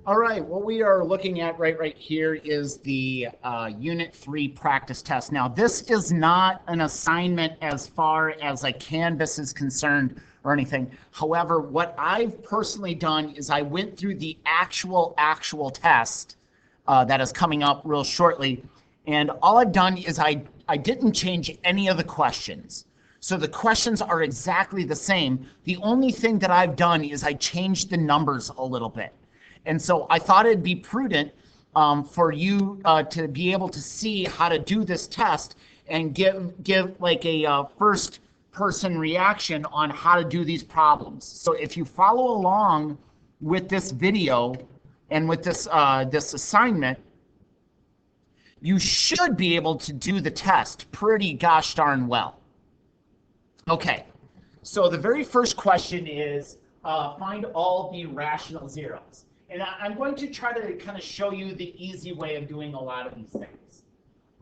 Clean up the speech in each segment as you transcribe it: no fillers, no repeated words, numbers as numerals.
All right, what we are looking at right here is the Unit 3 practice test. Now, this is not an assignment as far as a Canvas is concerned or anything. However, what I've personally done is I went through the actual test that is coming up real shortly, and all I've done is I didn't change any of the questions. So the questions are exactly the same. The only thing that I've done is I changed the numbers a little bit. And so I thought it'd be prudent for you to be able to see how to do this test and give like a first person reaction on how to do these problems. So if you follow along with this video and with this this assignment, you should be able to do the test pretty gosh darn well. Okay, so the very first question is find all the rational zeros. And I'm going to try to kind of show you the easy way of doing a lot of these things.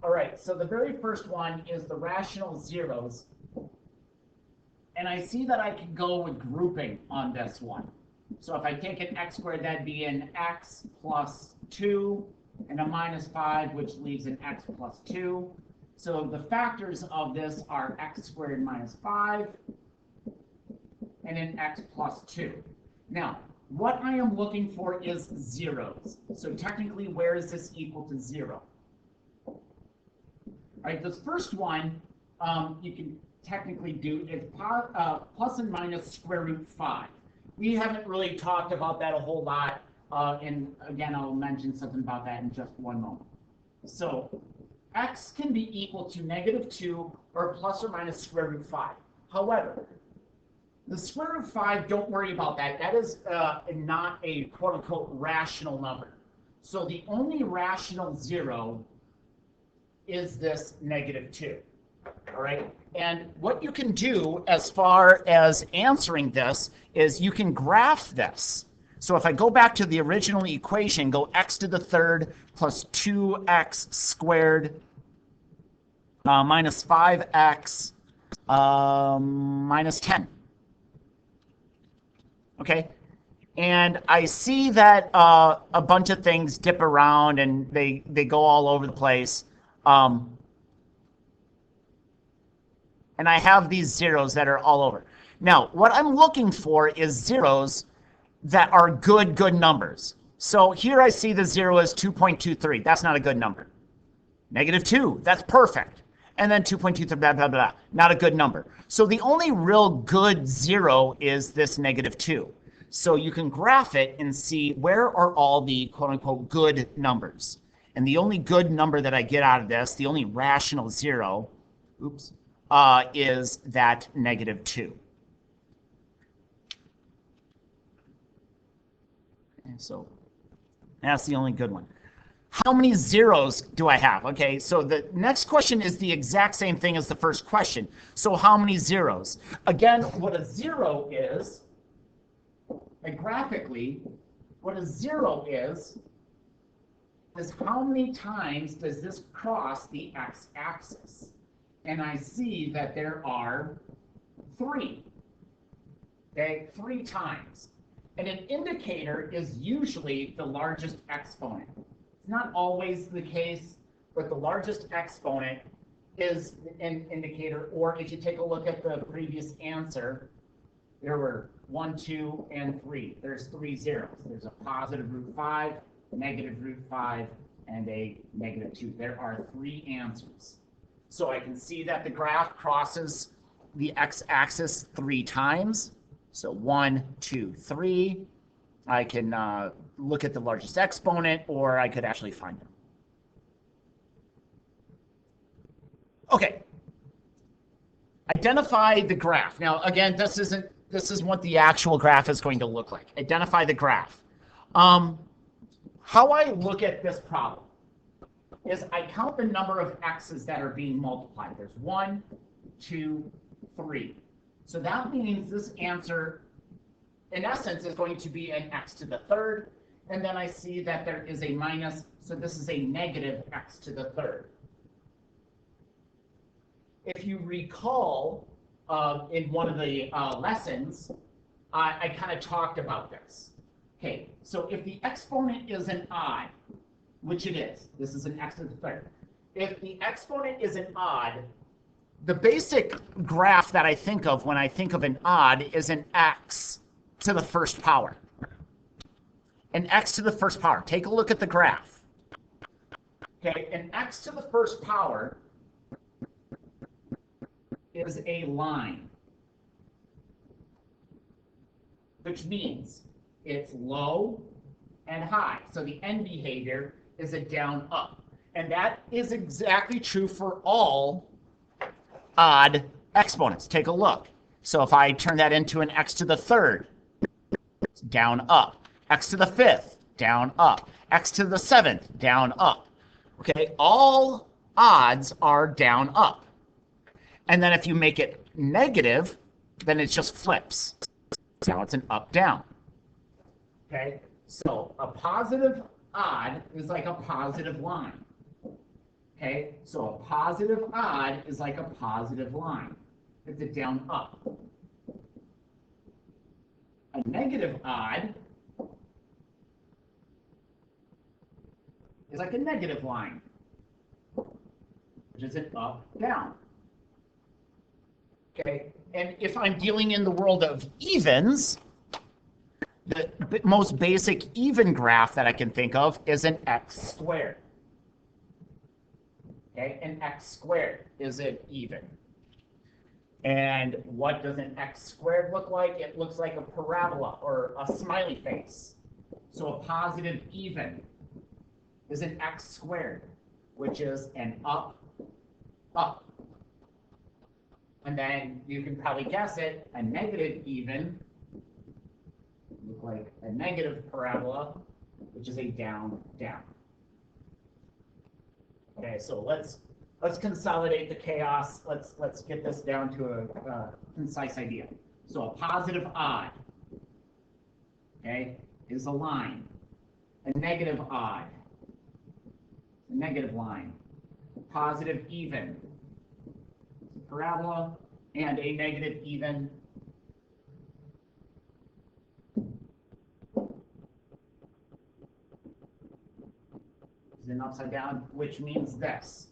All right, so the very first one is the rational zeros. And I see that I can go with grouping on this one. So if I take an x squared, that'd be an x plus 2 and a minus 5, which leaves an x plus 2. So the factors of this are x squared minus 5 and an x plus 2. Now, what I am looking for is zeros. So technically, where is this equal to 0? All right, this first one, you can technically do is plus and minus square root 5. We haven't really talked about that a whole lot. And again, I'll mention something about that in just one moment. So x can be equal to -2 or plus or minus square root 5. However, the square root of 5, don't worry about that. That is not a quote-unquote rational number. So the only rational zero is this -2. All right? And what you can do as far as answering this is you can graph this. So if I go back to the original equation, go x to the third plus 2x squared minus 5x minus 10. Okay, and I see that a bunch of things dip around and they go all over the place. And I have these zeros that are all over. Now, what I'm looking for is zeros that are good numbers. So here I see the 0 is 2.23. That's not a good number. -2, that's perfect. And then 2.23, blah, blah, blah, not a good number. So the only real good zero is this -2. So you can graph it and see where are all the quote-unquote good numbers. And the only good number that I get out of this, the only rational zero, is that -2. And so that's the only good one. How many zeros do I have? Okay, so the next question is the exact same thing as the first question. So how many zeros? Again, what a zero is, and graphically, what a zero is how many times does this cross the x-axis? And I see that there are 3. Okay, 3 times. And an indicator is usually the largest exponent. It's not always the case, but the largest exponent is an indicator. Or if you take a look at the previous answer, there were 1, 2, and 3. There's 3 zeros. There's a positive root 5, negative root 5, and a -2. There are 3 answers. So I can see that the graph crosses the x-axis 3 times. So 1, 2, 3. I can look at the largest exponent, or I could actually find them. Okay. Identify the graph. Now, again, this isn't what the actual graph is going to look like. Identify the graph. How I look at this problem is I count the number of x's that are being multiplied. There's 1, 2, 3. So that means this answer, in essence, is going to be an x to the third. And then I see that there is a minus, so this is a negative x to the third. If you recall, in one of the lessons, I kind of talked about this. Okay, so if the exponent is an odd, which it is, this is an x to the third. If the exponent is an odd, the basic graph that I think of when I think of an odd is an x to the first power. An x to the first power. Take a look at the graph. Okay, an x to the first power is a line, which means it's low and high. So the end behavior is a down up. And that is exactly true for all odd exponents. Take a look. So if I turn that into an x to the third, it's down up. X to the fifth, down up. X to the seventh, down up. Okay, all odds are down up. And then if you make it negative, then it just flips. Now it's an up down. Okay, so a positive odd is like a positive line. Okay, so a positive odd is like a positive line. It's a down up. A negative odd is like a negative line, which is an up down. Okay, and if I'm dealing in the world of evens, the most basic even graph that I can think of is an x squared. Okay, an x squared is an even. And what does an x squared look like? It looks like a parabola or a smiley face. So a positive even is an x squared, which is an up, up. And then you can probably guess it, a negative even look like a negative parabola, which is a down, down. Okay, so let's consolidate the chaos. Let's get this down to a concise idea. So a positive odd, okay, is a line. A negative odd, a negative line. Positive even, a parabola, and a negative even is an upside down, which means this.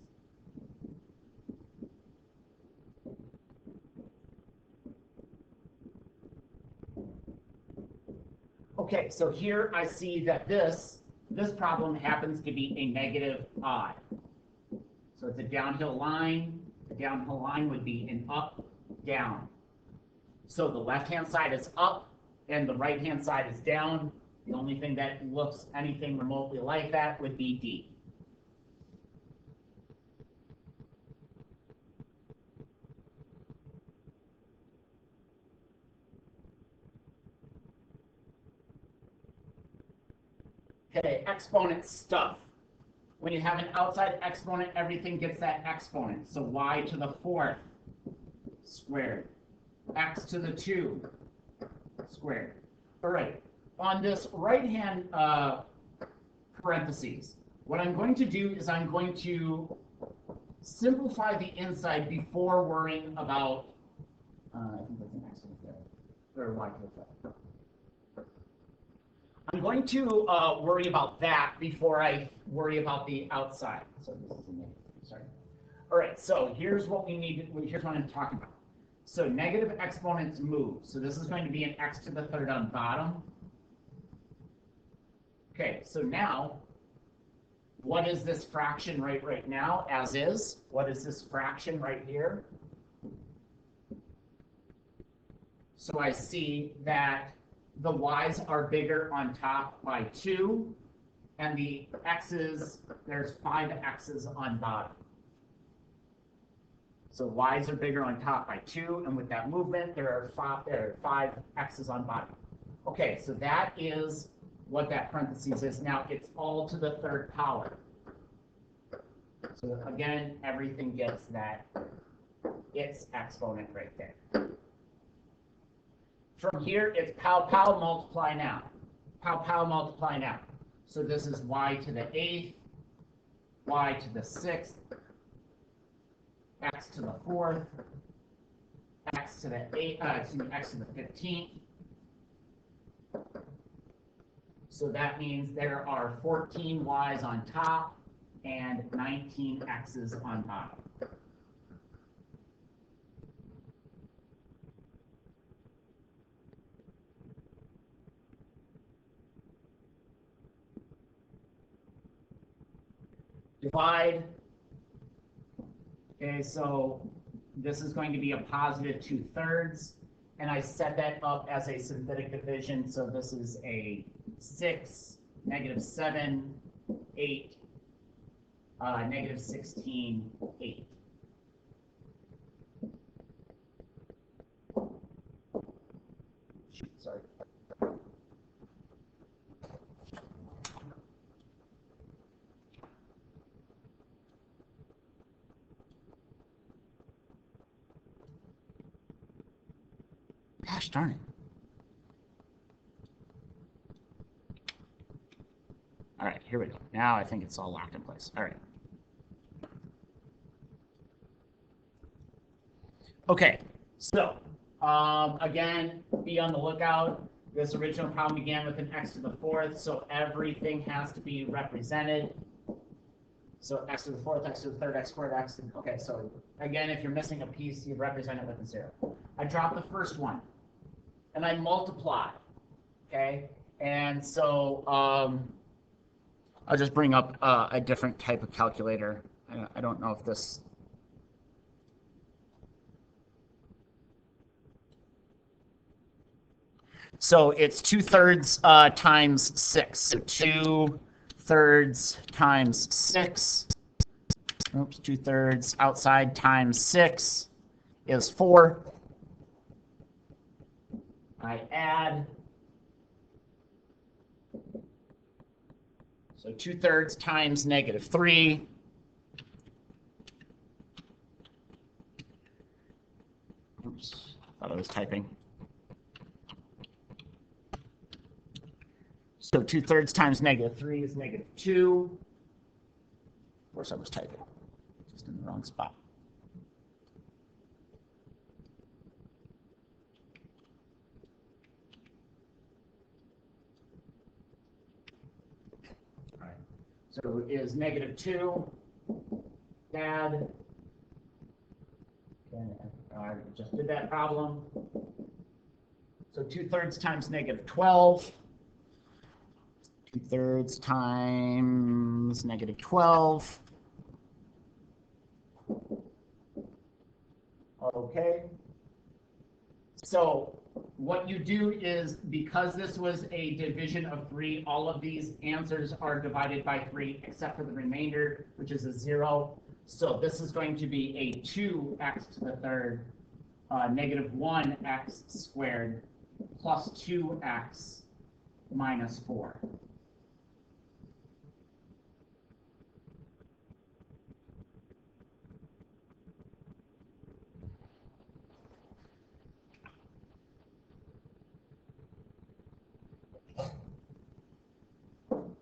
Okay, so here I see that this problem happens to be a negative odd. So it's a downhill line. The downhill line would be an up, down. So the left-hand side is up and the right-hand side is down. The only thing that looks anything remotely like that would be D. Okay, exponent stuff. When you have an outside exponent, everything gets that exponent. So y to the fourth squared, x to the 2 squared. All right, on this right-hand parentheses, what I'm going to do is I'm going to simplify the inside before worrying about, I think that's an x to the third, or y to the fifth. I'm going to worry about that before I worry about the outside. So this is a negative, sorry. All right, so here's what we need, here's what I'm talking about. So negative exponents move. So this is going to be an x to the third on bottom. Okay, so now, what is this fraction right now, as is? What is this fraction right here? So I see that the y's are bigger on top by 2, and the x's, there's 5 x's on bottom. So y's are bigger on top by 2, and with that movement, there are 5 x's on bottom. Okay, so that is what that parentheses is. Now, it's all to the third power. So again, everything gets that its exponent right there. From here, it's pow multiply now. Pow multiply now. So this is y to the 8th, y to the 6th, x to the 4th, x to the 8th, x to the 15th, So that means there are 14 y's on top and 19 x's on bottom. Divide. Okay, so this is going to be a positive 2/3, and I set that up as a synthetic division. So this is a 6, -7, 8, -16, 8. Shoot, sorry. Gosh darn it. All right, here we go. Now I think it's all locked in place. All right. Okay, so again, be on the lookout. This original problem began with an x to the 4th, so everything has to be represented. So x to the 4th, x to the 3rd, x squared, x. Okay, so again, if you're missing a piece, you represent it with a 0. I drop the first one, and I multiply. Okay, and so I'll just bring up a different type of calculator. I don't know if this. So it's 2/3 times 6. So 2/3 times 6. Oops, 2/3 outside times 6 is 4. I add. So 2/3 times -3. Oops, thought I was typing. So 2/3 times -3 is -2. Of course, I was typing, just in the wrong spot. All right. So is -2. Add. And I just did that problem. So 2/3 times -12. 2/3 times -12. Okay. So what you do is, because this was a division of 3, all of these answers are divided by 3 except for the remainder, which is a 0. So this is going to be a 2x to the 3rd, -1x squared plus 2x minus 4.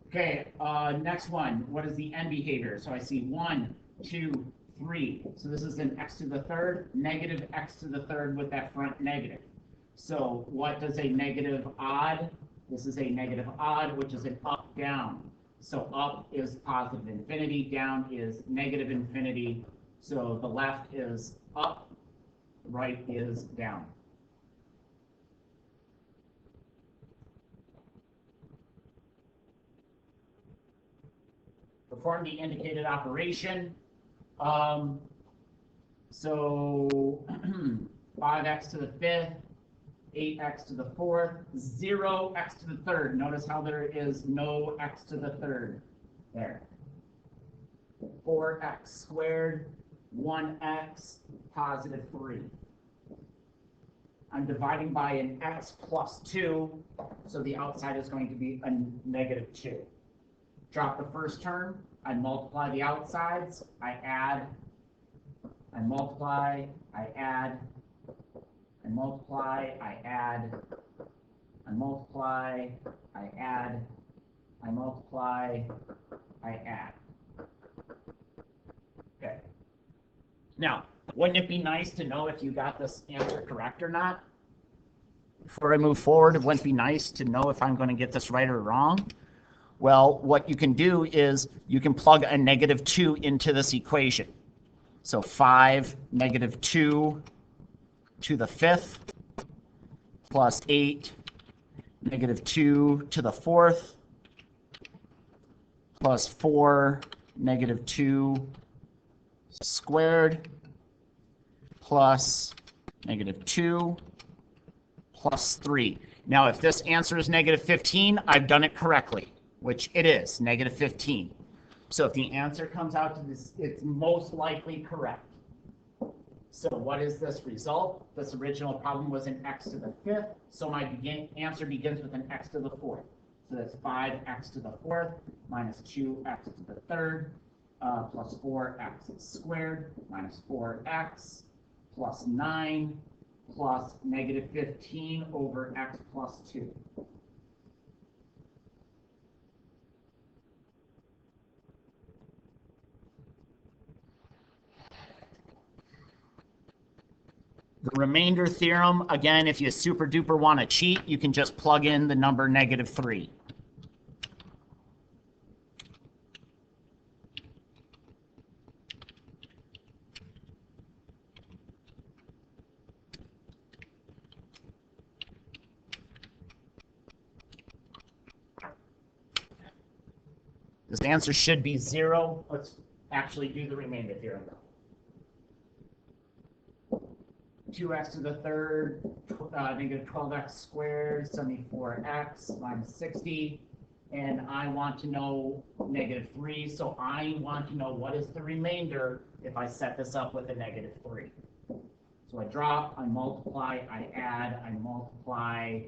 Okay, next one. What is the end behavior? So I see 1, 2, 3. So this is an x to the 3rd, negative x to the 3rd with that front negative. So what does a negative odd? This is a negative odd, which is an up, down. So up is positive infinity, down is negative infinity. So the left is up, right is down. Perform the indicated operation. So 5x to the 5th, 8x to the 4th, 0x to the 3rd. Notice how there is no x to the 3rd there. 4x squared, 1x, positive 3. I'm dividing by an x plus 2, so the outside is going to be a -2. Drop the first term, I multiply the outsides, I add, I multiply, I add, I multiply, I add, I multiply, I add, I multiply, I add. Okay. Now, wouldn't it be nice to know if you got this answer correct or not? before I move forward, it wouldn't be nice to know if I'm going to get this right or wrong. Well, what you can do is you can plug a -2 into this equation. So 5, -2 to the 5th, plus 8, -2 to the 4th, plus 4, -2 squared, plus -2, plus 3. Now, if this answer is -15, I've done it correctly, which it is, -15. So if the answer comes out to this, it's most likely correct. So what is this result? This original problem was an x to the 5th, so my answer begins with an x to the 4th. So that's 5x to the 4th minus 2x to the 3rd plus 4x squared minus 4x plus 9 plus -15 over x plus 2. The remainder theorem, again, if you super duper want to cheat, you can just plug in the number -3. This answer should be 0. Let's actually do the remainder theorem. 2x to the 3rd, -12x squared, 74x minus 60. And I want to know -3, so I want to know what is the remainder if I set this up with a -3. So I drop, I multiply, I add, I multiply.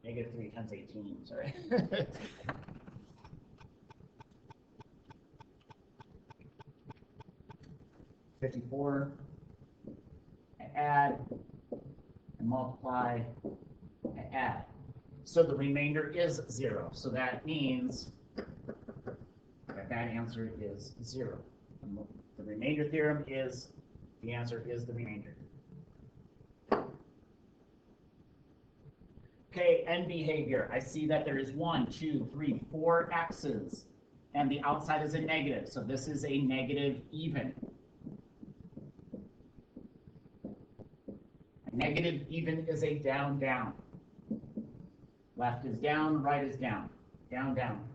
-3 times 18, sorry. 54. I add, I multiply, I add. So the remainder is 0. So that means that answer is 0. The remainder theorem is, the answer is the remainder. Okay, end behavior. I see that there is 1, 2, 3, 4 x's, and the outside is a negative. So this is a negative even. A negative even is a down, down. Left is down, right is down. Down, down.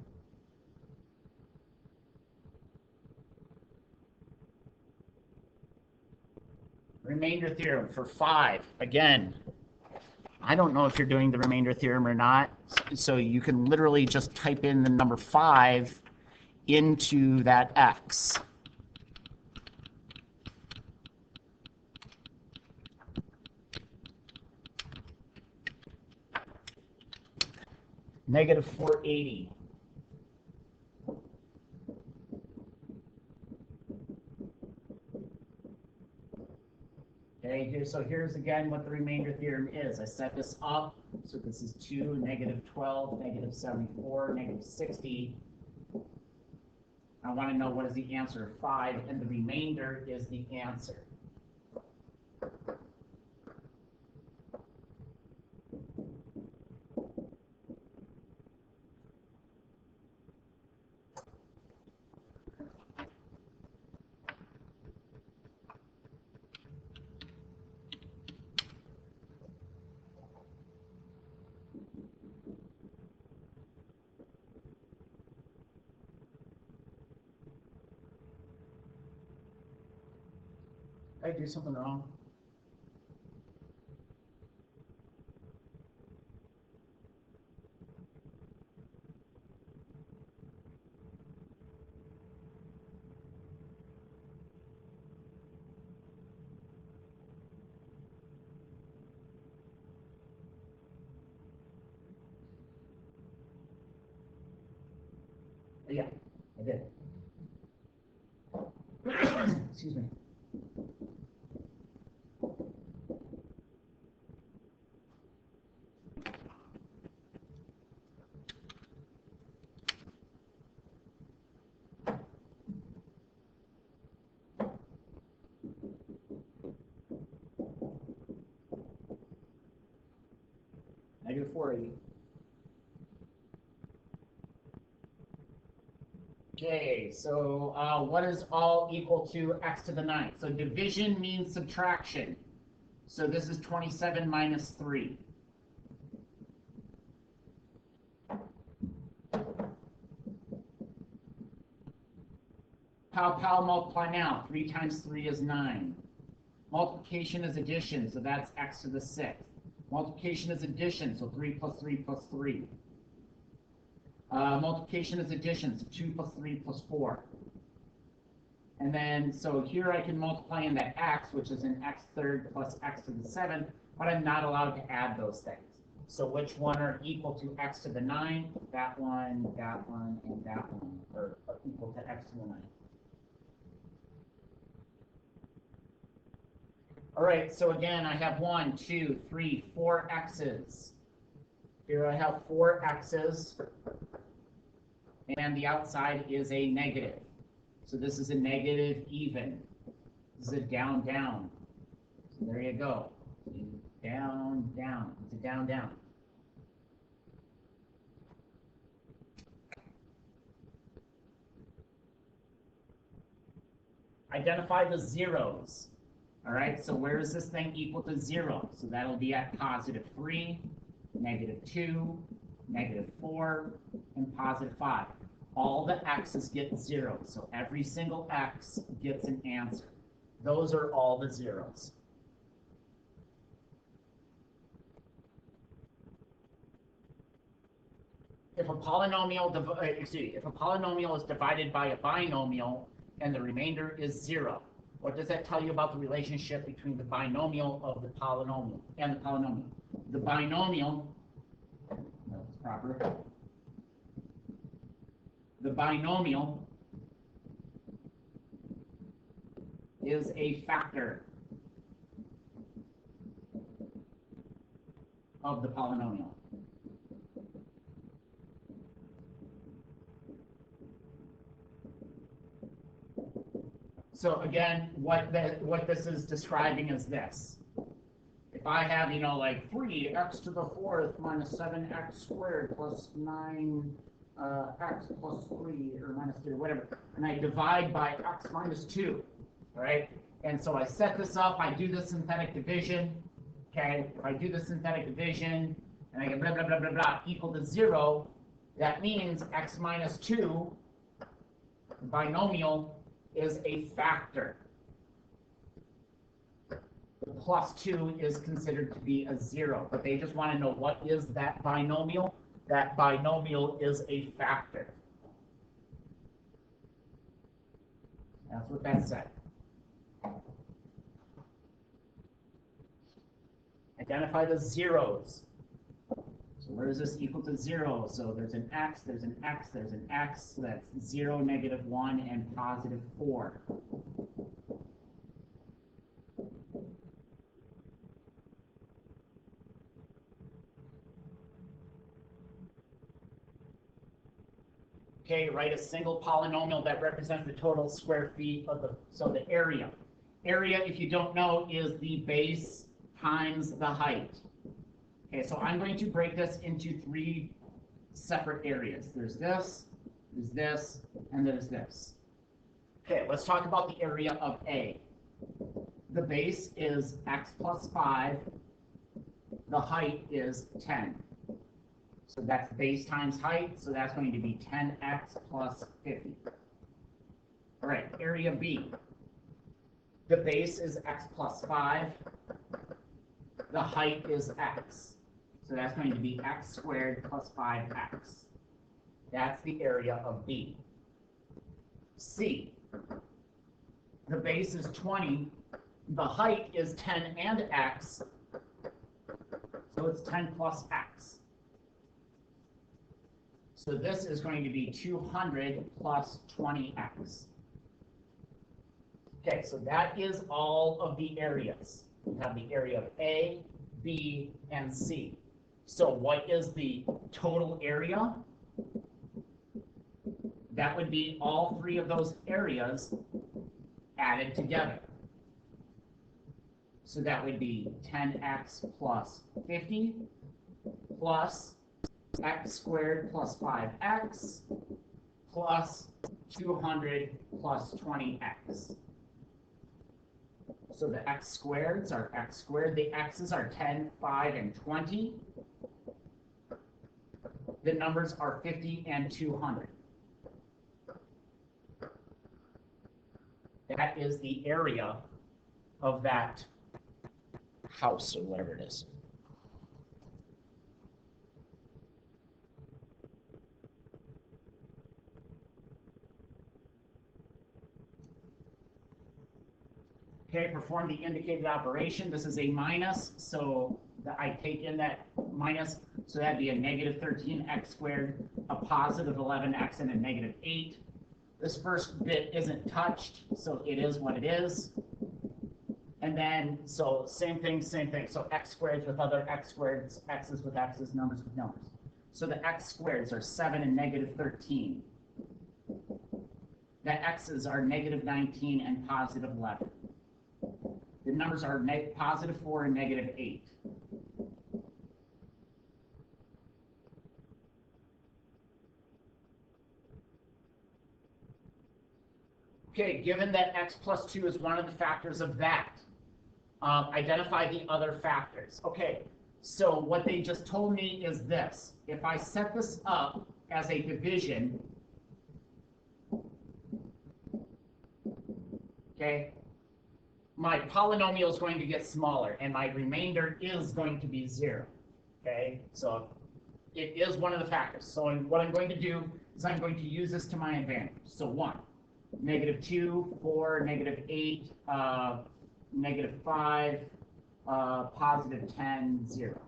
Remainder theorem for 5. Again, I don't know if you're doing the remainder theorem or not, so you can literally just type in the number 5 into that x. -480. Okay, so here's again what the remainder theorem is. I set this up, so this is 2, -12, -74, -60. I want to know what is the answer of 5, and the remainder is the answer. Did I do something wrong? Yeah, I did. Excuse me. negative 480. Okay, so what is all equal to x to the 9th? So division means subtraction. So this is 27 minus 3. Pow multiply now. 3 times 3 is 9. Multiplication is addition, so that's x to the 6th. Multiplication is addition, so 3 plus 3 plus 3. Multiplication is addition, so 2 plus 3 plus 4. And then, so here I can multiply in that x, which is an x third plus x to the 7th, but I'm not allowed to add those things. So which one are equal to x to the 9th? That one, and that one are equal to x to the 9th. All right, so again, I have 1, 2, 3, 4 x's. Here I have 4 x's, and the outside is a negative. So this is a negative even. This is a down, down. So there you go. Down, down. It's a down, down. Identify the zeros. All right, so where is this thing equal to 0? So that'll be at positive 3, negative 2, negative 4, and positive 5. All the x's get 0, so every single x gets an answer. Those are all the zeros. If a polynomial is divided by a binomial and the remainder is 0, what does that tell you about the relationship between the binomial of the polynomial and the polynomial? The binomial, that's proper. The binomial is a factor of the polynomial. So again, what this is describing is this. If I have, like 3x to the 4th minus 7x squared plus 9 x plus 3 or minus 3 or whatever, and I divide by x minus 2, right? And so I set this up, I do the synthetic division, okay? If I do the synthetic division and I get blah, blah, blah, blah, blah, equal to 0, that means x minus 2, the binomial, is a factor. The plus 2 is considered to be a 0, but they just want to know what is that binomial. That binomial is a factor. That's what that said. Identify the zeros. So where is this equal to 0? So there's an x, there's an x, there's an x. That's 0, negative 1, and positive 4. Okay, write a single polynomial that represents the total square feet of the area. Area, if you don't know, is the base times the height. Okay, so I'm going to break this into 3 separate areas. There's this, and there's this. Okay, let's talk about the area of A. The base is x plus 5. The height is 10. So that's base times height, so that's going to be 10x plus 50. All right, area B. The base is x plus 5. The height is x. So that's going to be x squared plus 5x. That's the area of B. C. The base is 20. The height is 10 and x. So it's 10 plus x. So this is going to be 200 plus 20x. Okay, so that is all of the areas. We have the area of A, B, and C. So what is the total area? That would be all 3 of those areas added together. So that would be 10x plus 50 plus x squared plus 5x plus 200 plus 20x. So the x squareds are x squared. The x's are 10, 5, and 20. The numbers are 50 and 200. That is the area of that house or whatever it is. Okay, perform the indicated operation. This is a minus, so I take in that minus, so that'd be a negative 13x squared, a positive 11x, and a negative 8. This first bit isn't touched, so it is what it is. And then, so same thing, same thing. So x squareds with other x squareds, x's with x's, numbers with numbers. So the x squareds are 7 and negative 13. The x's are negative 19 and positive 11. The numbers are positive 4 and negative 8. Okay, given that x plus 2 is one of the factors of that, identify the other factors. Okay, so what they just told me is this. If I set this up as a division, okay, my polynomial is going to get smaller, and my remainder is going to be 0. Okay, so it is one of the factors. So what I'm going to do is I'm going to use this to my advantage. So 1, negative 2, 4, negative 8, negative 5, positive 10, 0.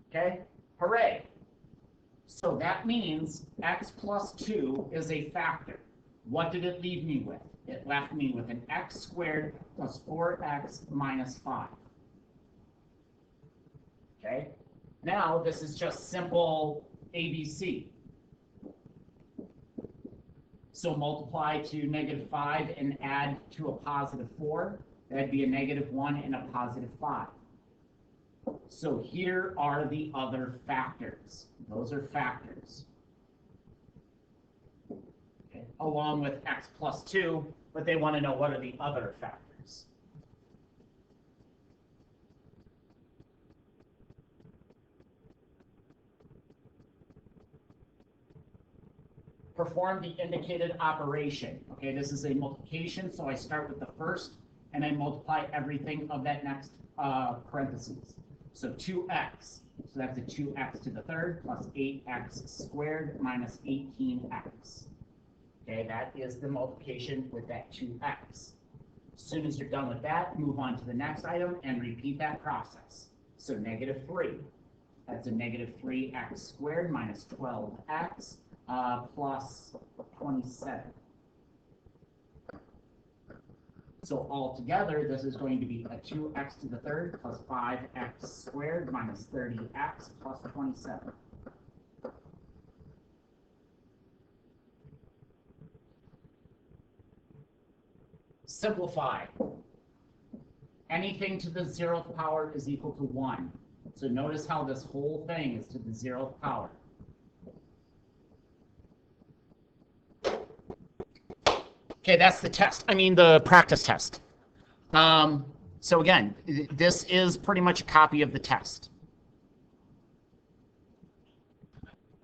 Okay, hooray. So that means x plus 2 is a factor. What did it leave me with? It left me with an x squared plus 4x minus 5. Okay, now this is just simple ABC. So multiply to negative 5 and add to a positive 4. That'd be a negative 1 and a positive 5. So here are the other factors. Those are factors. Okay. Along with x plus 2, but they want to know what are the other factors. Perform the indicated operation. Okay, this is a multiplication, so I start with the first and I multiply everything of that next parentheses. So 2x, so that's a 2x to the third plus 8x squared minus 18x. Okay, that is the multiplication with that 2x. As soon as you're done with that, move on to the next item and repeat that process. So negative 3, that's a negative 3x squared minus 12x plus 27. So altogether, this is going to be a 2x to the third plus 5x squared minus 30x plus 27. Simplify. Anything to the 0th power is equal to 1. So notice how this whole thing is to the 0th power. Okay, that's the test. I mean, the practice test. So again, this is pretty much a copy of the test.